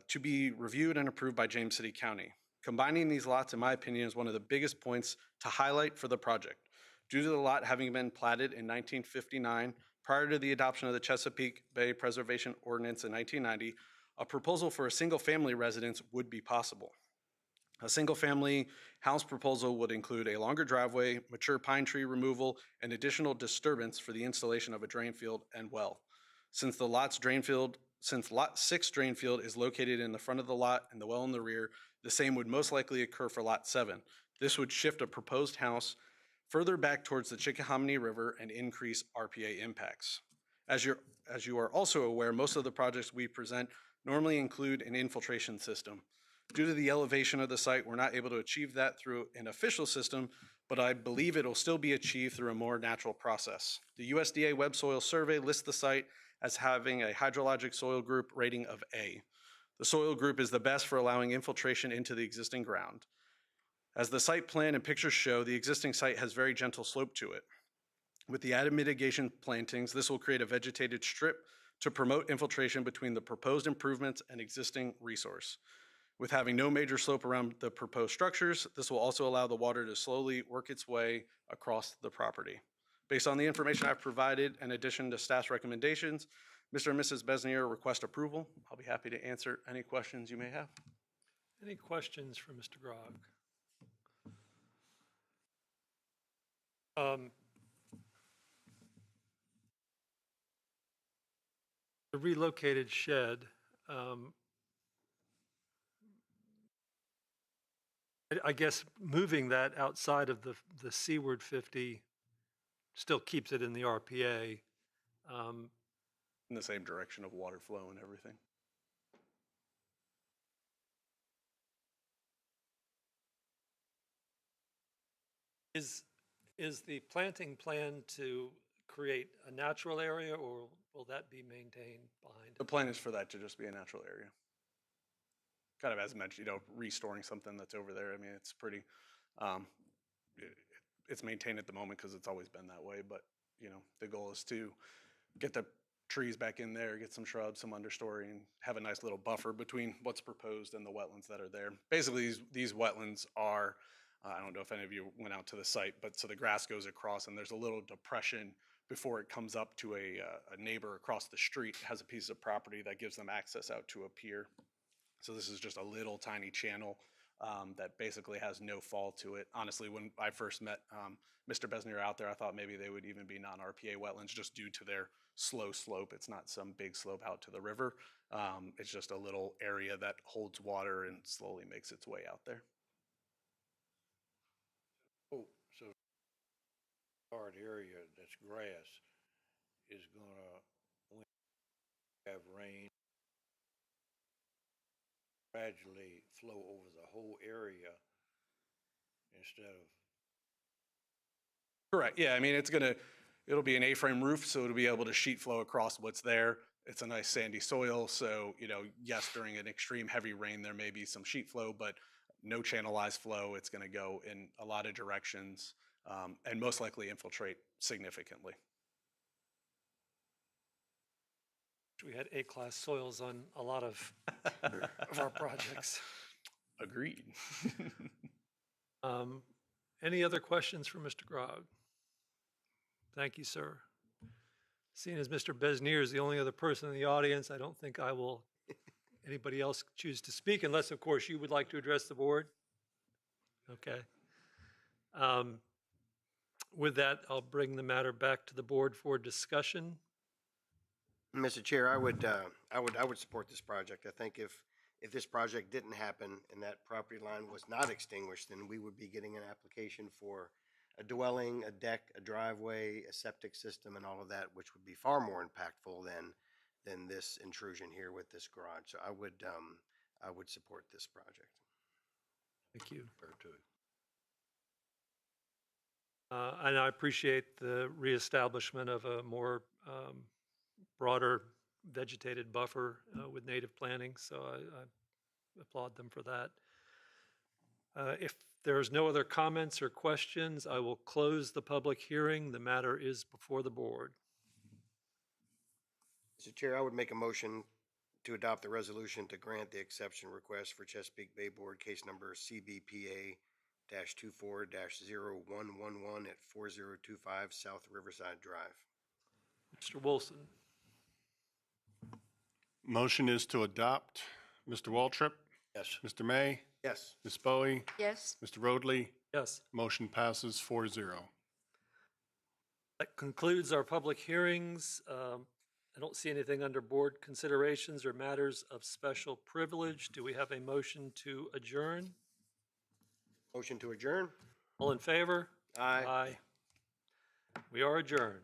to be reviewed and approved by James City County. Combining these lots, in my opinion, is one of the biggest points to highlight for the project. Due to the lot having been platted in 1959, prior to the adoption of the Chesapeake Bay Preservation Ordinance in 1990, a proposal for a single-family residence would be possible. A single-family house proposal would include a longer driveway, mature pine tree removal, and additional disturbance for the installation of a drain field and well. Since lot 6 drain field is located in the front of the lot and the well in the rear, the same would most likely occur for lot 7. This would shift a proposed house further back towards the Chickahominy River and increase RPA impacts. As you are also aware, most of the projects we present normally include an infiltration system. Due to the elevation of the site, we're not able to achieve that through an official system, but I believe it'll still be achieved through a more natural process. The USDA Web Soil Survey lists the site as having a hydrologic soil group rating of A. The soil group is the best for allowing infiltration into the existing ground. As the site plan and pictures show, the existing site has very gentle slope to it. With the added mitigation plantings, this will create a vegetated strip to promote infiltration between the proposed improvements and existing resource. With having no major slope around the proposed structures, this will also allow the water to slowly work its way across the property. Based on the information I've provided, in addition to staff's recommendations, Mr. and Mrs. Besnier request approval. I'll be happy to answer any questions you may have. Any questions for Mr. Grog? The relocated shed, I guess moving that outside of the seaward 50 still keeps it in the RPA. In the same direction of water flow and everything. Is the planting plan to create a natural area, or will that be maintained behind The it? plan is for that to just be a natural area. Kind of as mentioned, restoring something that's over there. I mean, it's pretty, it's maintained at the moment because it's always been that way. But, the goal is to get the trees back in there, get some shrubs, some understory, and have a nice little buffer between what's proposed and the wetlands that are there. Basically, these wetlands are I don't know if any of you went out to the site, but so the grass goes across and there's a little depression before it comes up to a neighbor across the street has a piece of property that gives them access out to a pier. So this is just a little tiny channel that basically has no fall to it. Honestly, when I first met Mr. Besnier out there, I thought maybe they would even be non-RPA wetlands just due to their slow slope. It's not some big slope out to the river. It's just a little area that holds water and slowly makes its way out there. Oh, so hard area that's grass is gonna, when you have rain, gradually flow over the whole area instead of. Correct. Yeah, I mean, it'll be an A-frame roof, so it'll be able to sheet flow across what's there. It's a nice sandy soil, so, yes, during an extreme heavy rain, there may be some sheet flow, but no channelized flow. It's going to go in a lot of directions and most likely infiltrate significantly. We had A-class soils on a lot of our projects. Agreed. Any other questions for Mr. Grog? Thank you, sir. Seeing as Mr. Besnier is the only other person in the audience, I don't think I will, anybody else choose to speak unless, of course, you would like to address the board? Okay. With that, I'll bring the matter back to the board for discussion. Mr. Chair, I would support this project. I think if this project didn't happen and that property line was not extinguished, then we would be getting an application for a dwelling, a deck, a driveway, a septic system, and all of that, which would be far more impactful than this intrusion here with this garage. So I would support this project. Thank you. Fair to it. And I appreciate the reestablishment of a more broader vegetated buffer with native planting, so I applaud them for that. If there's no other comments or questions, I will close the public hearing. The matter is before the board. Mr. Chair, I would make a motion to adopt the resolution to grant the exception request for Chesapeake Bay Board case number CBPA-24-0111 at 4025 South Riverside Drive. Mr. Wilson. Motion is to adopt. Mr. Waltrip? Yes. Mr. May? Yes. Ms. Bowie? Yes. Mr. Roadley? Yes. Motion passes 4-0. That concludes our public hearings. I don't see anything under board considerations or matters of special privilege. Do we have a motion to adjourn? Motion to adjourn? All in favor? Aye. Aye. We are adjourned.